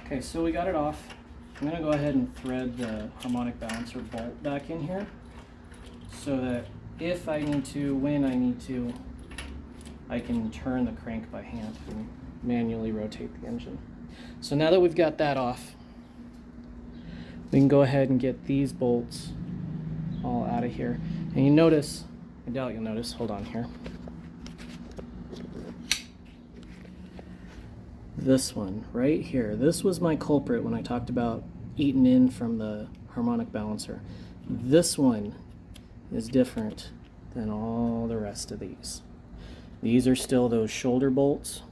Okay, so we got it off. I'm gonna go ahead and thread the harmonic balancer bolt back in here so that if I need to, when I need to, I can turn the crank by hand and manually rotate the engine. So now that we've got that off, we can go ahead and get these bolts all out of here. And you notice, I doubt you'll notice, hold on here. This one right here, this was my culprit when I talked about eating in from the harmonic balancer. This one is different than all the rest of these. These are still those shoulder bolts.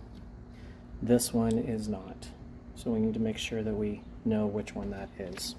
This one is not. So we need to make sure that we know which one that is.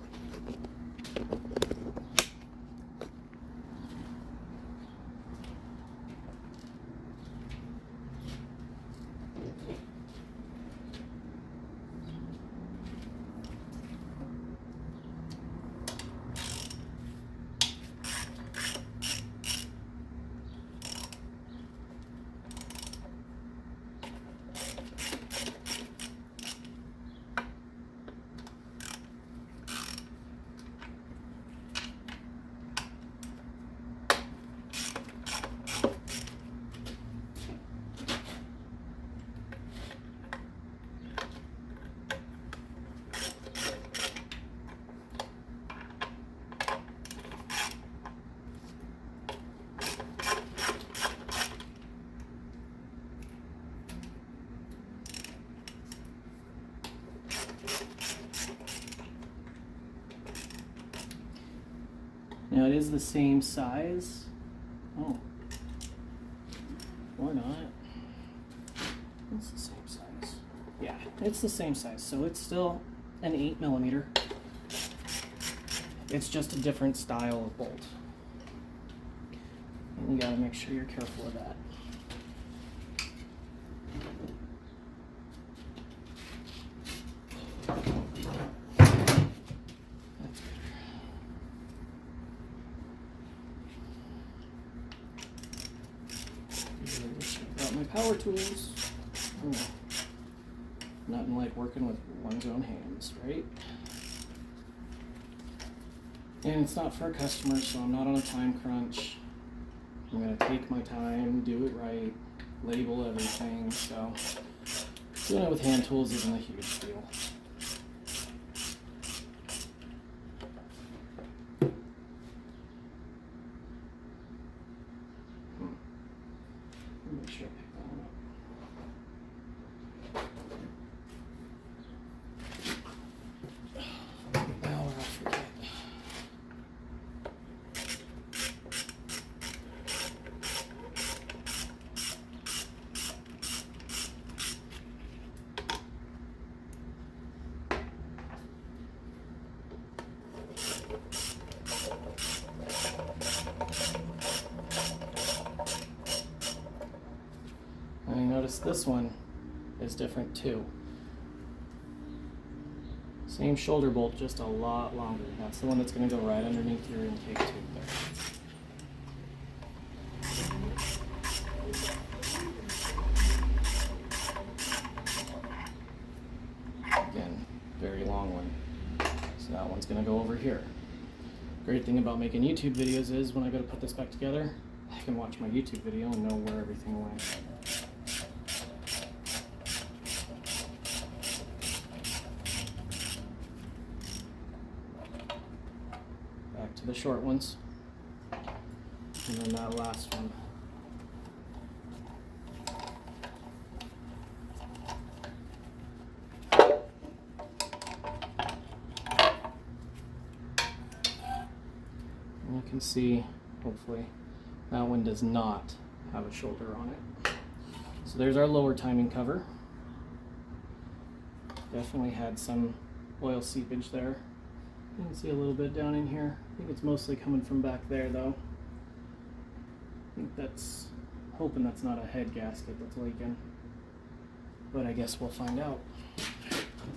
Now it is the same size. Oh, or not. It's the same size. Yeah, it's the same size. So it's still an 8mm. It's just a different style of bolt. And you gotta make sure you're careful of that. Got my power tools. Oh. Nothing like working with one's own hands, right? And it's not for a customer, so I'm not on a time crunch. I'm gonna take my time, do it right, label everything, so doing it with hand tools isn't a huge deal. Make sure I pick that one up. Now I'll forget. And you notice this one is different too. Same shoulder bolt, just a lot longer. That's the one that's going to go right underneath your intake tube there. Again, very long one. So that one's going to go over here. Great thing about making YouTube videos is when I go to put this back together, I can watch my YouTube video and know where everything went. Back to the short ones, and then that last one. And you can see, hopefully, that one does not have a shoulder on it. So there's our lower timing cover. Definitely had some oil seepage there. You can see a little bit down in here. I think it's mostly coming from back there though. I think that's, hoping that's not a head gasket that's leaking. But I guess we'll find out.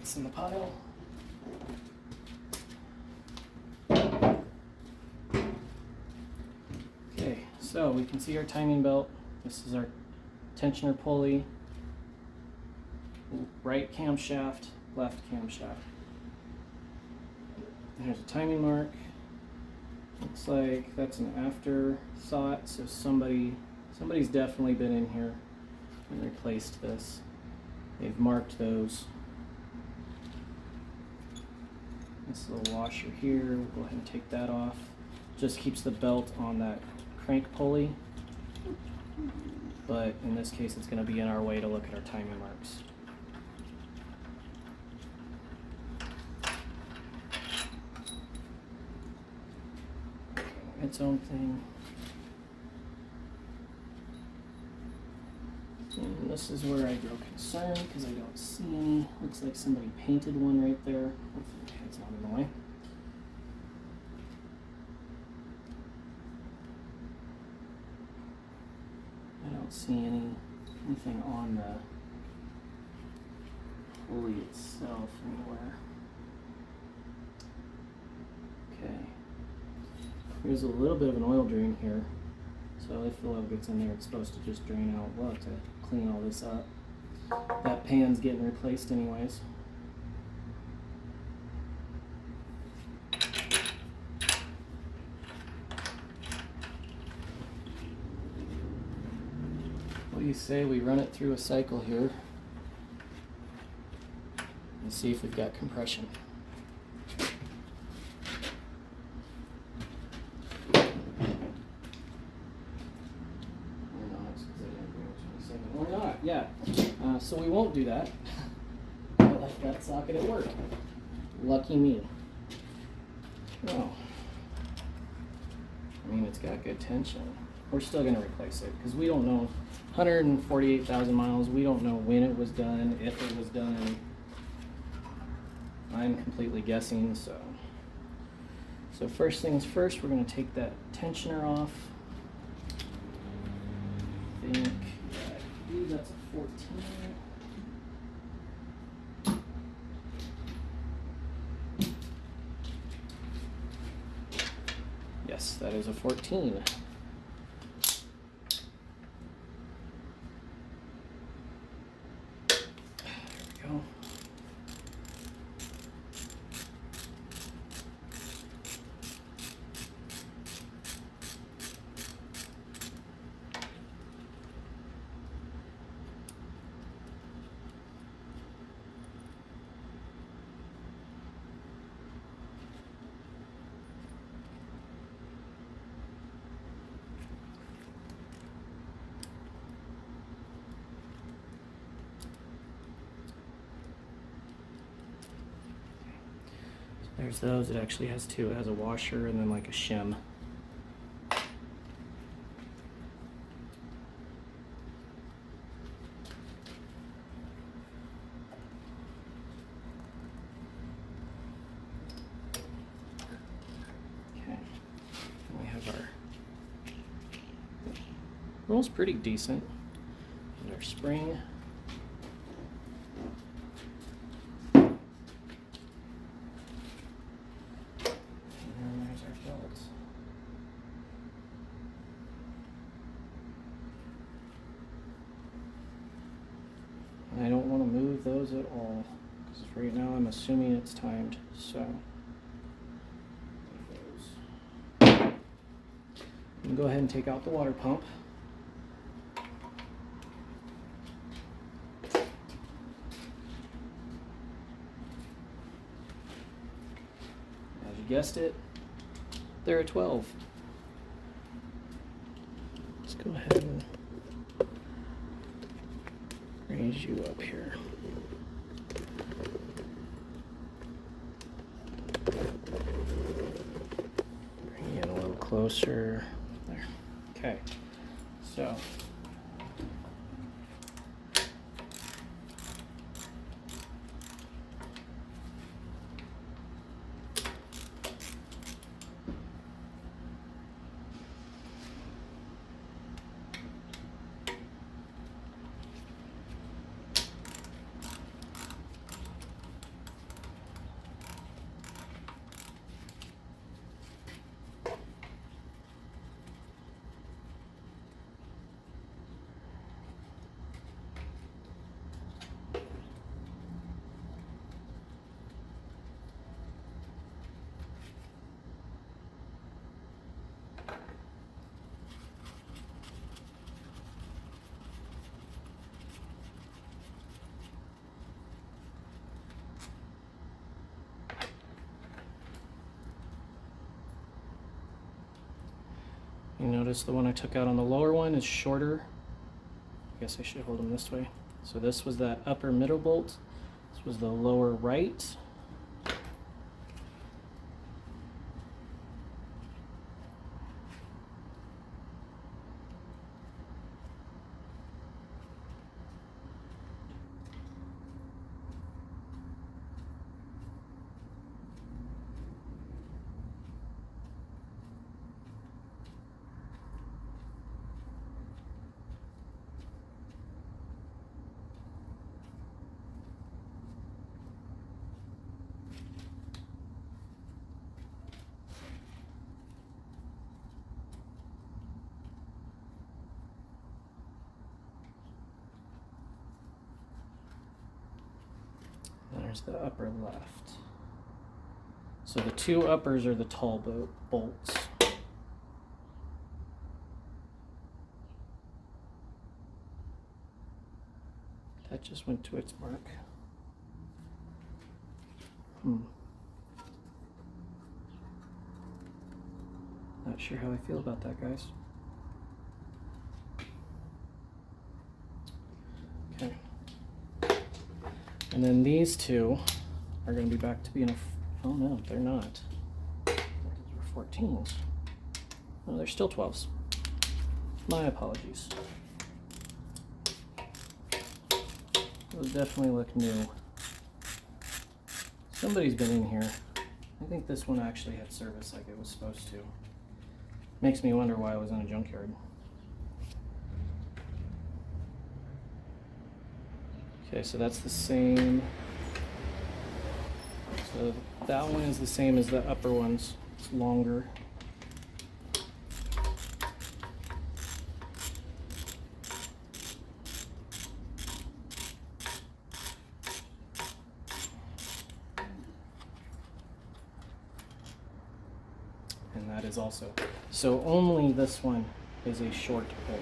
It's in the pile. Okay, so we can see our timing belt. This is our tensioner pulley, right camshaft, left camshaft. There's a timing mark. Looks like that's an afterthought, so somebody's definitely been in here and replaced this. They've marked those. This little washer here, we'll go ahead and take that off. Just keeps the belt on that crank pulley, but in this case it's going to be in our way to look at our timing marks. Its own thing. And this is where I grow concerned because I don't see any. Looks like somebody painted one right there. Hopefully it's not in the way. I don't see anything on the pulley itself anywhere. Okay. There's a little bit of an oil drain here, so if the oil gets in there, it's supposed to just drain out. We'll have to clean all this up. That pan's getting replaced anyways. What do you say we run it through a cycle here and see if we've got compression? Yeah, so we won't do that. I left that socket at work. Lucky me. Oh. I mean, it's got good tension. We're still going to replace it because we don't know. 148,000 miles. We don't know when it was done, if it was done. I'm completely guessing, so. So first things first, we're going to take that tensioner off. I think that's a 14. Yes, that is a 14. There we go. There's those. It actually has two. It has a washer and then like a shim. Okay. And we have our rolls pretty decent. And our spring. I don't want to move those at all because right now I'm assuming it's timed. So I'm going to go ahead and take out the water pump. As you guessed it, they're a 12. Let's go ahead and raise you up here. Bring you in a little closer. There. Okay. So You notice the one I took out on the lower one is shorter. I guess I should hold them this way. So this was that upper middle bolt. This was the lower right. There's the upper left. So the two uppers are the tall bolts. That just went to its mark. Not sure how I feel about that, guys. Okay. And then these two are going to be back to being oh no, they're not. These were 14s. No, they're still 12s. My apologies. Those definitely look new. Somebody's been in here. I think this one actually had service like it was supposed to. Makes me wonder why I was in a junkyard. Okay, so that's the same. So that one is the same as the upper ones. It's longer. And that is also. So only this one is a short bolt.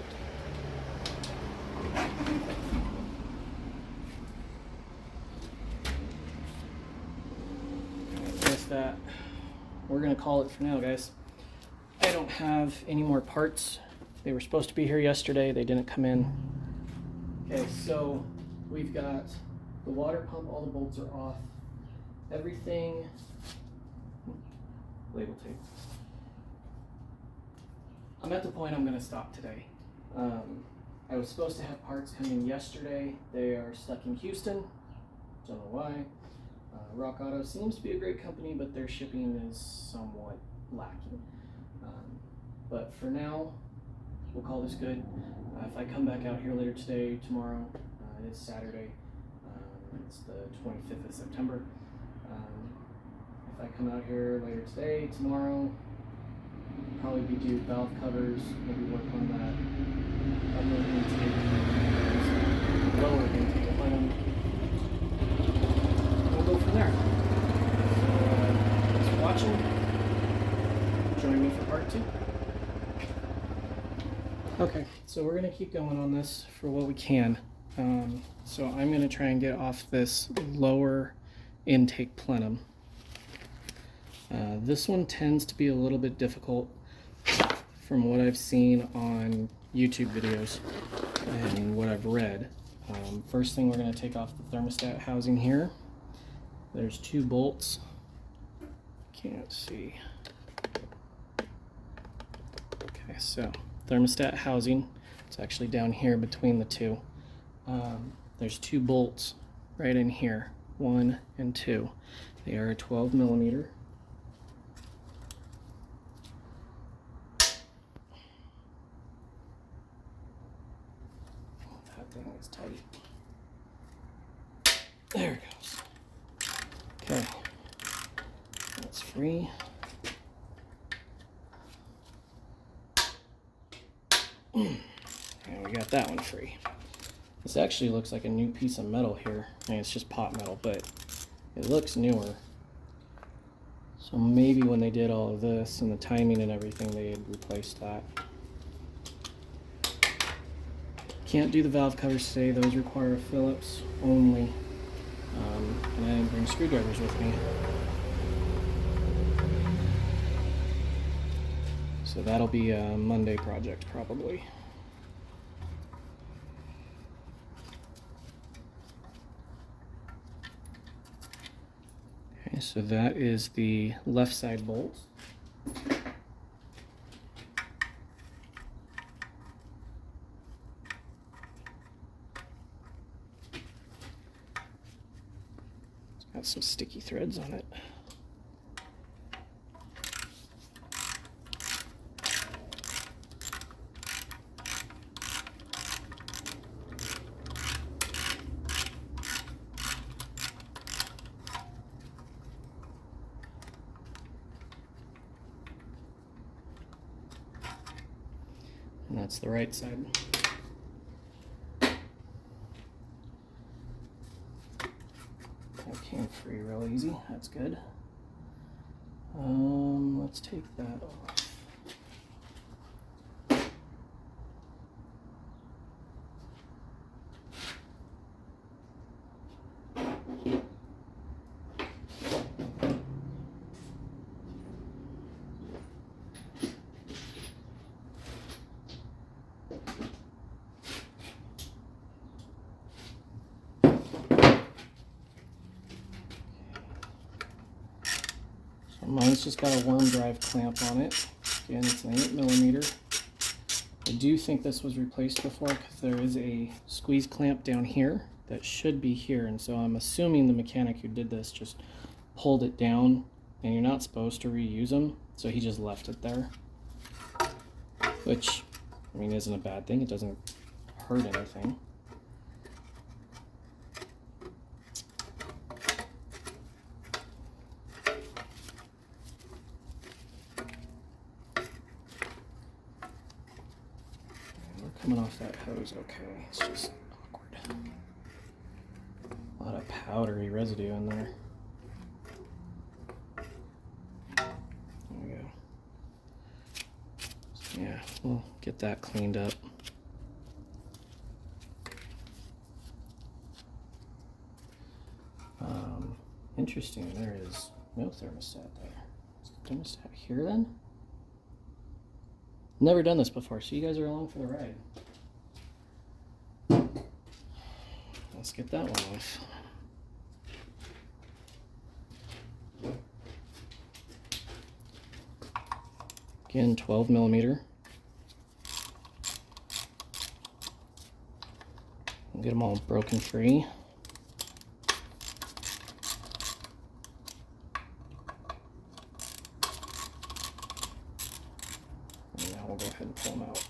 That we're gonna call it for now, guys. I don't have any more parts. They were supposed to be here yesterday, they didn't come in. Okay, so we've got the water pump, all the bolts are off, everything. Label tape. I'm at the point I'm gonna stop today. I was supposed to have parts coming yesterday. They are stuck in Houston, don't know why. Rock Auto seems to be a great company, but their shipping is somewhat lacking. But for now, we'll call this good. If I come back out here later today, tomorrow, it is Saturday, it's the 25th of September. If I come out here later today, tomorrow, probably be due valve covers, maybe work on that upper intake, lower intake plenum. Go from there. So, thanks for watching. Join me for part 2. Okay, so we're going to keep going on this for what we can. So I'm going to try and get off this lower intake plenum. This one tends to be a little bit difficult from what I've seen on YouTube videos and what I've read. First thing, we're going to take off the thermostat housing here. There's 2 bolts. Can't see. Okay, so thermostat housing. It's actually down here between the 2. There's 2 bolts right in here, 1 and 2. They are 12 millimeter. That thing is tight. There it goes. Okay, that's free. And we got that one free. This actually looks like a new piece of metal here. I mean, it's just pot metal, but it looks newer. So maybe when they did all of this and the timing and everything, they had replaced that. Can't do the valve covers today. Those require a Phillips only. And I didn't bring screwdrivers with me. So So that'll be a Monday project probably. Okay, so that is the left side bolt. It's got some sticky threads on it. And that's the right side. That came free real easy. That's good. Let's take that off. Mine's just got a worm drive clamp on it. Again, it's an 8mm. I do think this was replaced before because there is a squeeze clamp down here that should be here, and so I'm assuming the mechanic who did this just pulled it down, and you're not supposed to reuse them, so he just left it there. Which, I mean, isn't a bad thing. It doesn't hurt anything. Coming off that hose okay. It's just awkward. A lot of powdery residue in there. There we go. So yeah, we'll get that cleaned up. Interesting, there is no thermostat there. Is the thermostat here then? Never done this before, so you guys are along for the ride. Let's get that one off. Again, 12mm. We'll get them all broken free. We'll go ahead and pull them out.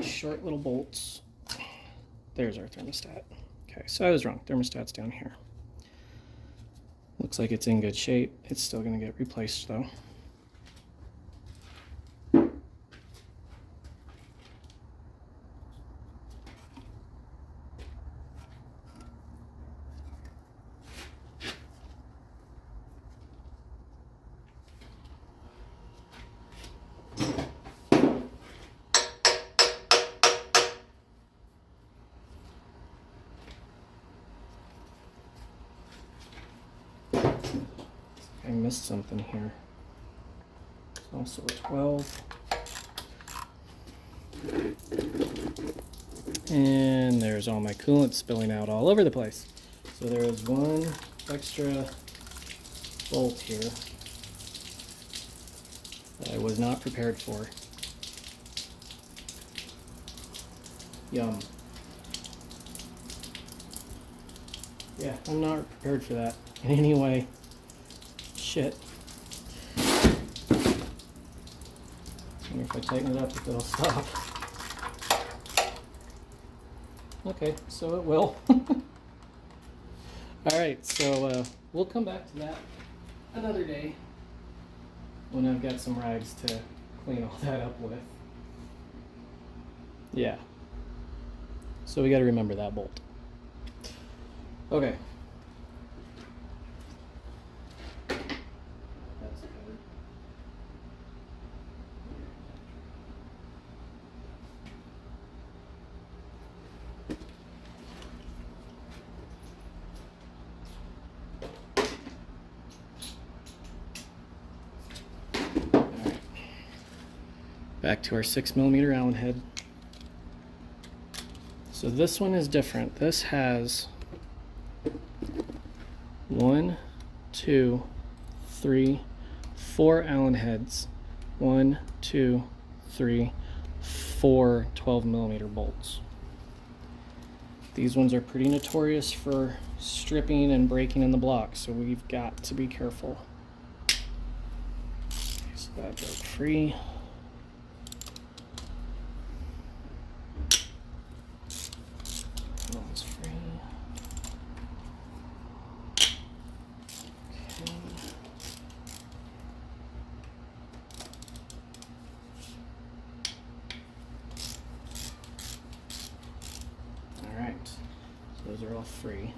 Short little bolts. There's our thermostat. Okay, so I was wrong. Thermostat's down here. Looks like it's in good shape. It's still going to get replaced though. I missed something here. It's also a 12. And there's all my coolant spilling out all over the place. So there is one extra bolt here that I was not prepared for. Yum. Yeah, I'm not prepared for that in any way. Shit. me if I tighten it up if it'll stop. Okay, so it will. Alright, so we'll come back to that another day when I've got some rags to clean all that up with. Yeah. So we got to remember that bolt. Okay. That's good. All right. Back to our 6mm Allen head. So this one is different. This has 1, 2, 3, 4 Allen heads. 1, 2, 3, 4 12mm bolts. These ones are pretty notorious for stripping and breaking in the block, so we've got to be careful. Okay, so that broke free. That one's free. Okay. All right, so those are all free.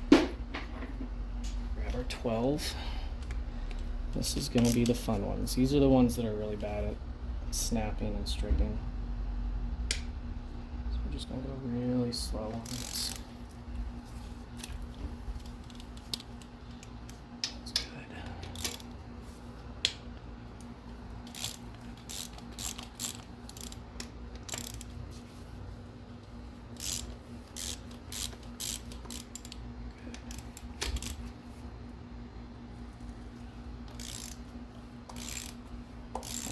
Grab our 12. This is going to be the fun ones. These are the ones that are really bad at snapping and stripping. So we're just going to go really slow on this. That's good.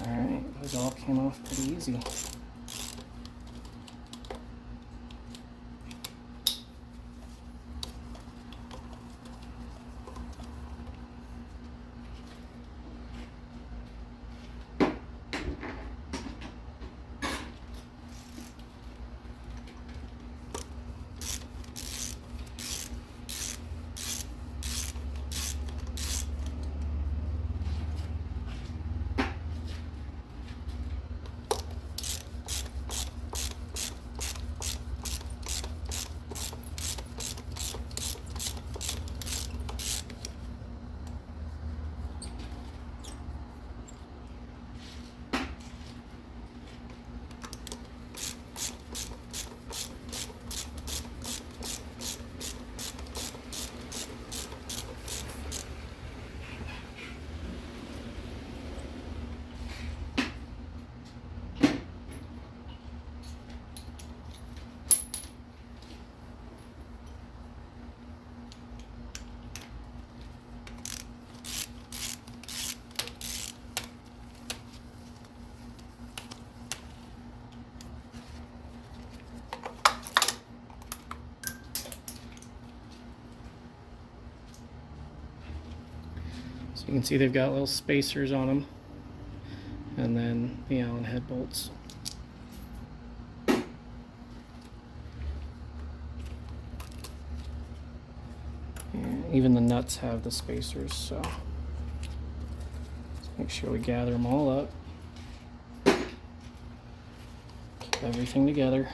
Alright, those all came off pretty easy. So you can see they've got little spacers on them, and then the Allen head bolts. And even the nuts have the spacers, so let's make sure we gather them all up. Keep everything together.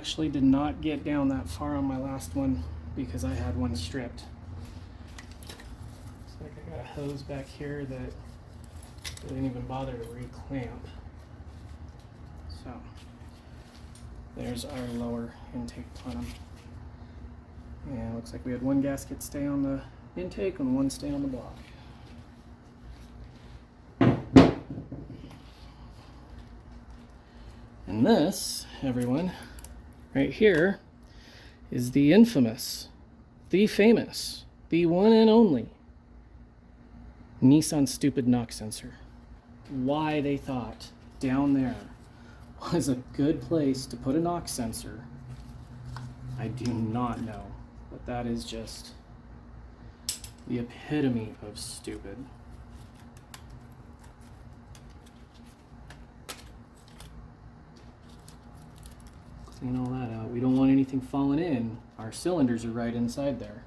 actually did not get down that far on my last one because I had one stripped. Looks like I got a hose back here that I didn't even bother to re-clamp. So there's our lower intake plenum. And it looks like we had one gasket stay on the intake and one stay on the block. And this, everyone, right here, is the infamous, the famous, the one and only Nissan stupid knock sensor. Why they thought down there was a good place to put a knock sensor, I do not know. But that is just the epitome of stupid. Clean all that out. We don't want anything falling in. Our cylinders are right inside there.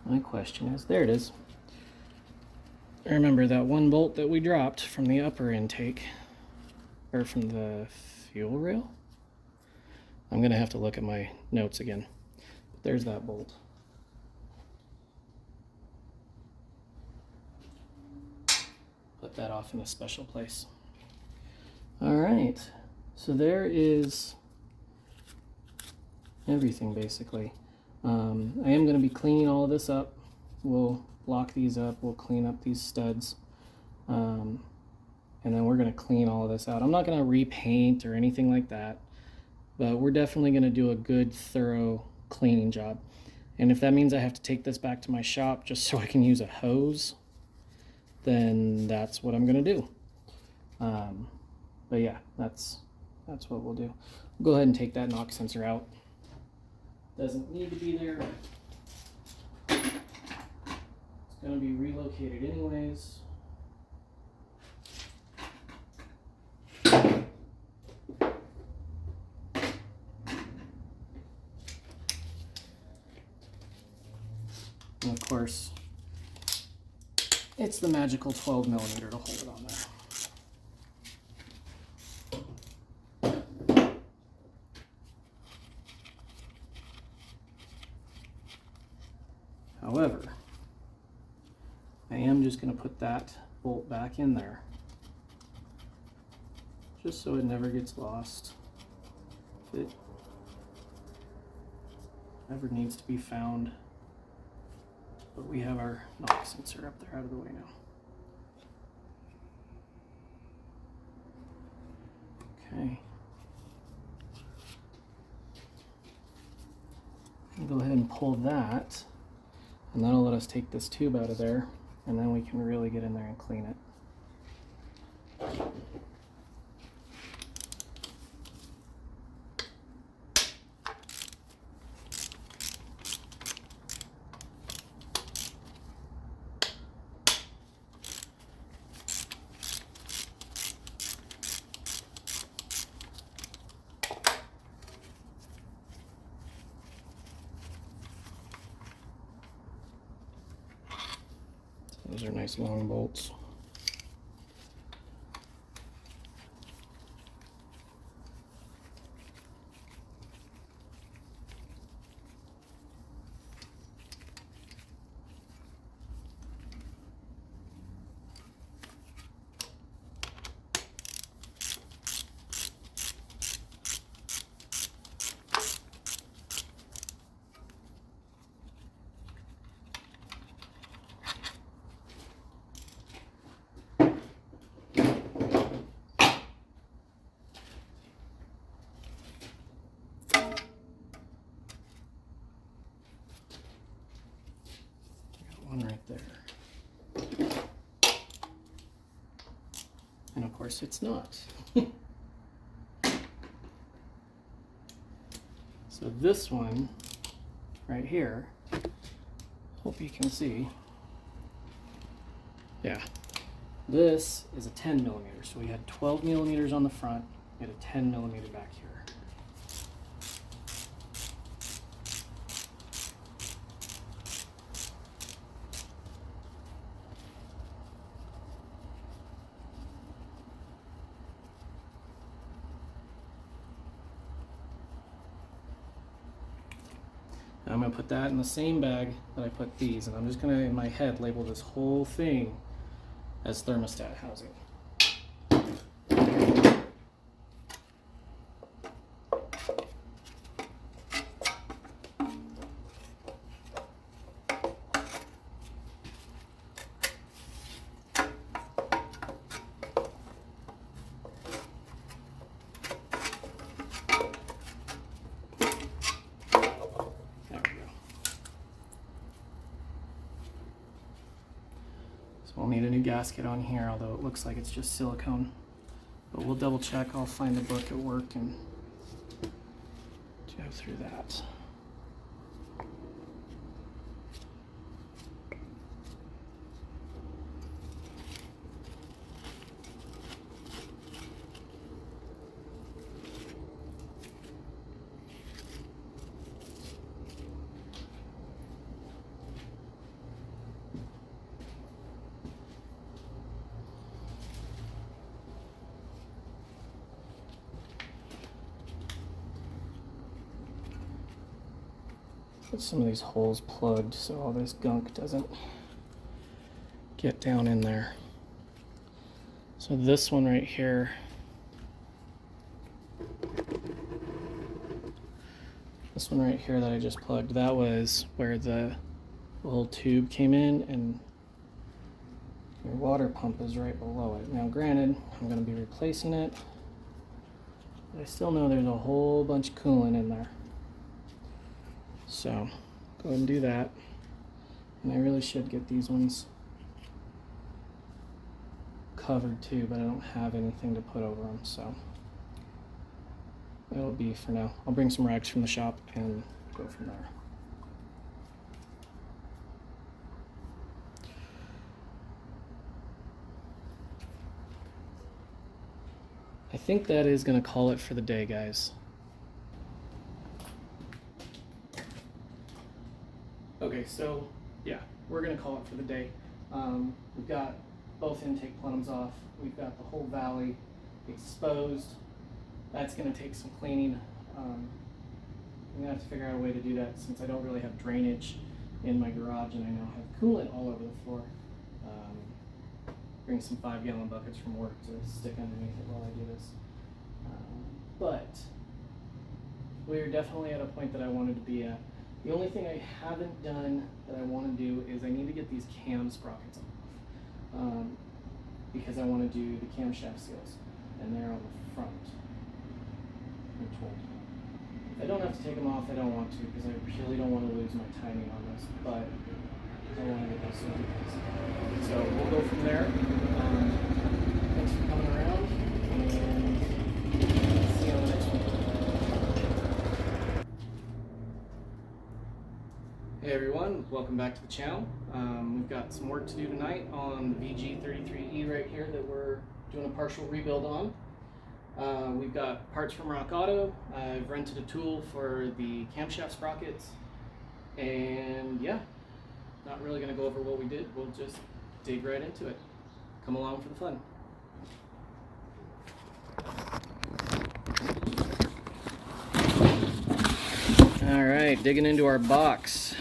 My question is, there it is. Remember that one bolt that we dropped from the upper intake, or from the fuel rail? I'm going to have to look at my notes again. But there's that bolt. Put that off in a special place. All right, so there is everything basically. I am going to be cleaning all of this up. We'll lock these up, we'll clean up these studs, and then we're going to clean all of this out. I'm not going to repaint or anything like that, but we're definitely going to do a good thorough cleaning job. And if that means I have to take this back to my shop just so I can use a hose, then that's what I'm going to do. But yeah, that's what we'll do. We'll go ahead and take that knock sensor out. Doesn't need to be there. It's going to be relocated anyways. And of course, it's the magical 12mm to hold it on there. However, I am just going to put that bolt back in there, just so it never gets lost. If it ever needs to be found. But we have our knock sensor up there out of the way now. Okay. I'll go ahead and pull that, and that'll let us take this tube out of there, and then we can really get in there and clean it. Those are nice long bolts. One right there. And of course it's not. So this one right here, hope you can see. Yeah, this is a 10mm. So we had 12mm on the front, we had a 10mm back here. I'm going to put that in the same bag that I put these, and I'm just going to, in my head, label this whole thing as thermostat housing. So we'll need a new gasket on here, although it looks like it's just silicone. But we'll double check. I'll find the book at work and go through that. Put some of these holes plugged so all this gunk doesn't get down in there. So this one right here, that I just plugged, that was where the little tube came in, and your water pump is right below it. Now granted, I'm going to be replacing it, but I still know there's a whole bunch of coolant in there. So go ahead and do that. And I really should get these ones covered too, but I don't have anything to put over them, so that'll be for now. I'll bring some rags from the shop and go from there. I think that is going to call it for the day, guys. Okay, so yeah, we're gonna call it for the day. We've got both intake plenums off. We've got the whole valley exposed. That's gonna take some cleaning. I'm gonna have to figure out a way to do that since I don't really have drainage in my garage and I now have coolant all over the floor. Bring some 5-gallon buckets from work to stick underneath it while I do this. But we're definitely at a point that I wanted to be at. The only thing I haven't done that I want to do is I need to get these cam sprockets off, because I want to do the camshaft seals, and they're on the front, I'm told. If I don't have to take them off, I don't want to, because I really don't want to lose my timing on this, but I want to get those sorted. So we'll go from there. Thanks for coming around, and see you on the next one. Hey everyone, welcome back to the channel. We've got some work to do tonight on the VG33E right here that we're doing a partial rebuild on. We've got parts from Rock Auto. I've rented a tool for the camshaft sprockets, and yeah, not really going to go over what we did. We'll just dig right into it. Come along for the fun. All right, digging into our box.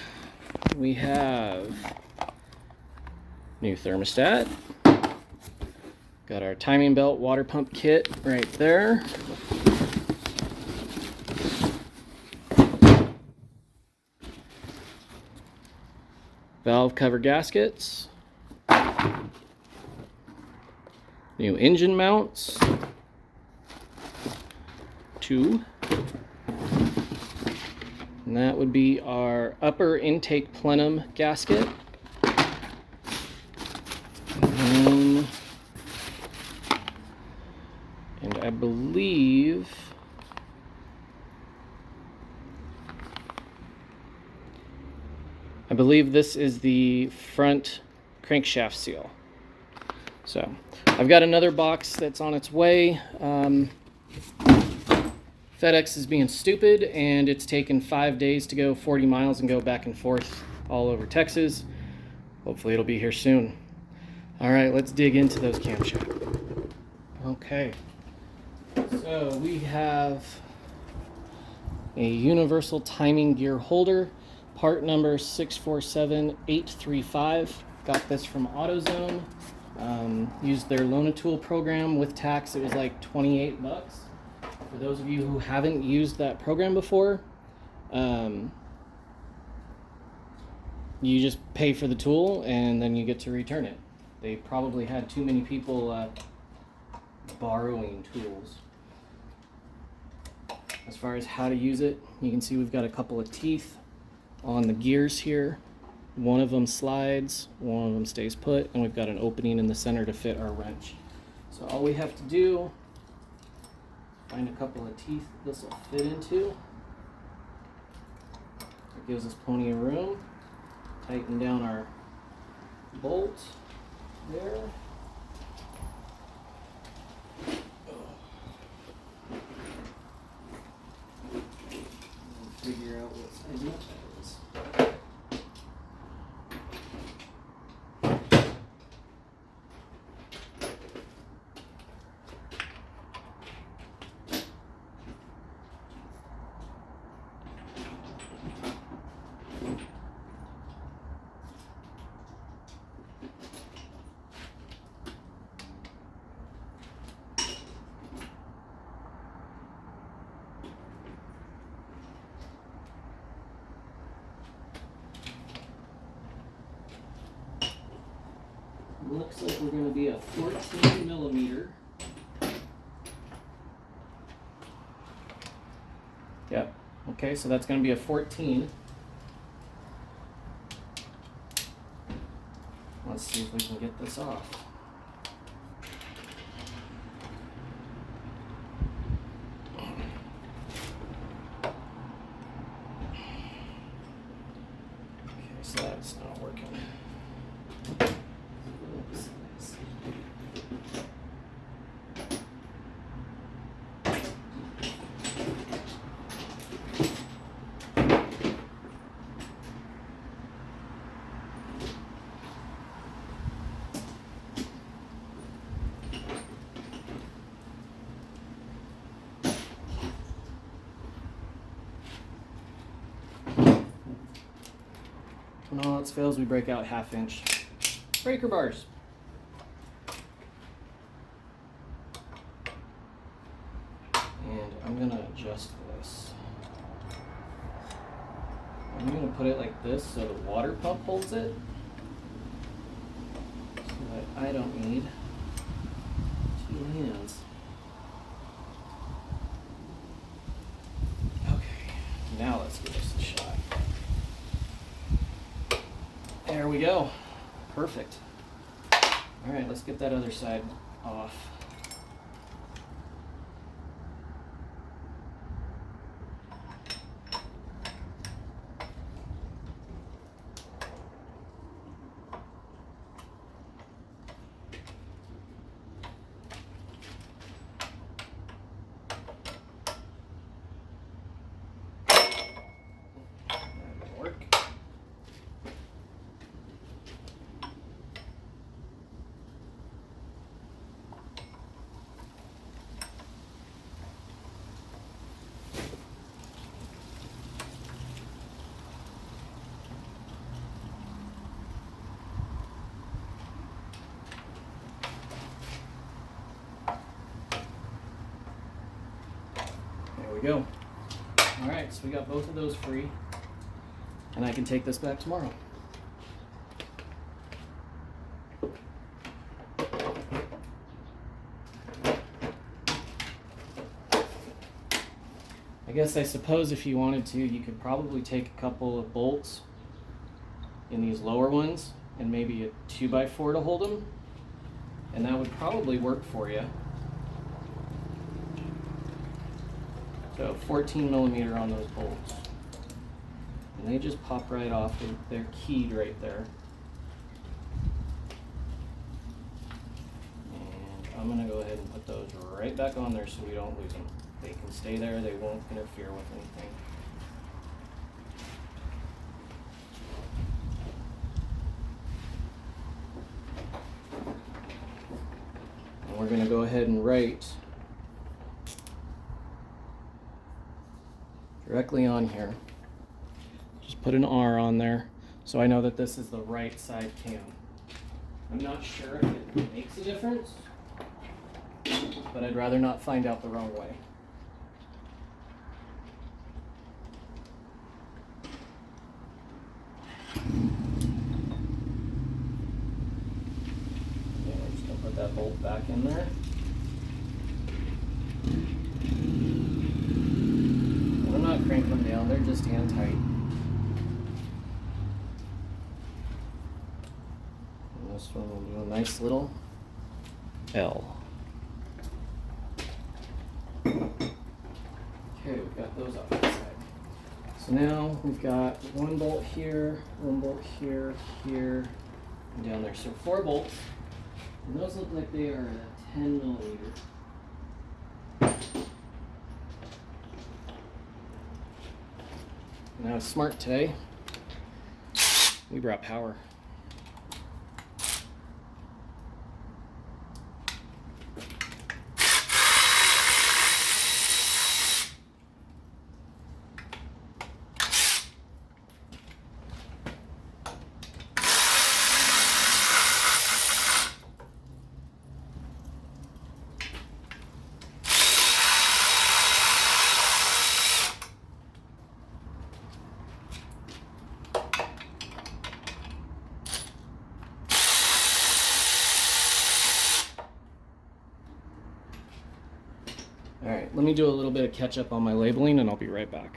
We have new thermostat, got our timing belt water pump kit right there, valve cover gaskets, new engine mounts, 2. And that would be our upper intake plenum gasket. And I believe this is the front crankshaft seal. So I've got another box that's on its way. FedEx is being stupid, and it's taken 5 days to go 40 miles and go back and forth all over Texas. Hopefully it'll be here soon. All right, let's dig into those camshafts. Okay, so we have a universal timing gear holder, Part number 647835. Got this from AutoZone. Used their Loan-A-Tool program with tax. It was like 28 bucks. For those of you who haven't used that program before, you just pay for the tool and then you get to return it. They probably had too many people borrowing tools. As far as how to use it, you can see we've got a couple of teeth on the gears here. One of them slides, one of them stays put, and we've got an opening in the center to fit our wrench. So all we have to do, find a couple of teeth this will fit into. It gives us plenty of room. Tighten down our bolt there. Figure out what size nut that is. Looks like we're going to be a 14 millimeter. Yep. Okay, so that's going to be a 14. Let's see if we can get this off. Okay, so that's not working. When all else fails, we break out 1/2 inch breaker bars. And I'm gonna adjust this. I'm gonna put it like this so the water pump holds it, so that I don't need 2 hands. Okay, now let's give this a shot. There we go. Perfect. All right, let's get that other side off. That'll work. There we go. All right, so we got both of those free, and I can take this back tomorrow. I suppose if you wanted to, you could probably take a couple of bolts in these lower ones and maybe a 2x4 to hold them, and that would probably work for you. So 14 millimeter on those bolts. And they just pop right off. They're keyed right there. And I'm going to go ahead and put those right back on there so we don't lose them. They can stay there. They won't interfere with anything. And we're going to go ahead and write directly on here. Just put an R on there so I know that this is the right side cam. I'm not sure if it makes a difference, but I'd rather not find out the wrong way. Yeah, we're just gonna put that bolt back in there. I'm not cranking them down, they're just hand tight. And this one will do a nice little L. Okay, we've got those off the side. So now we've got one bolt here, here, and down there. So 4 bolts. And those look like they are a 10 millimeter. Now it's smart today. We brought power. All right, let me do a little bit of catch up on my labeling and I'll be right back.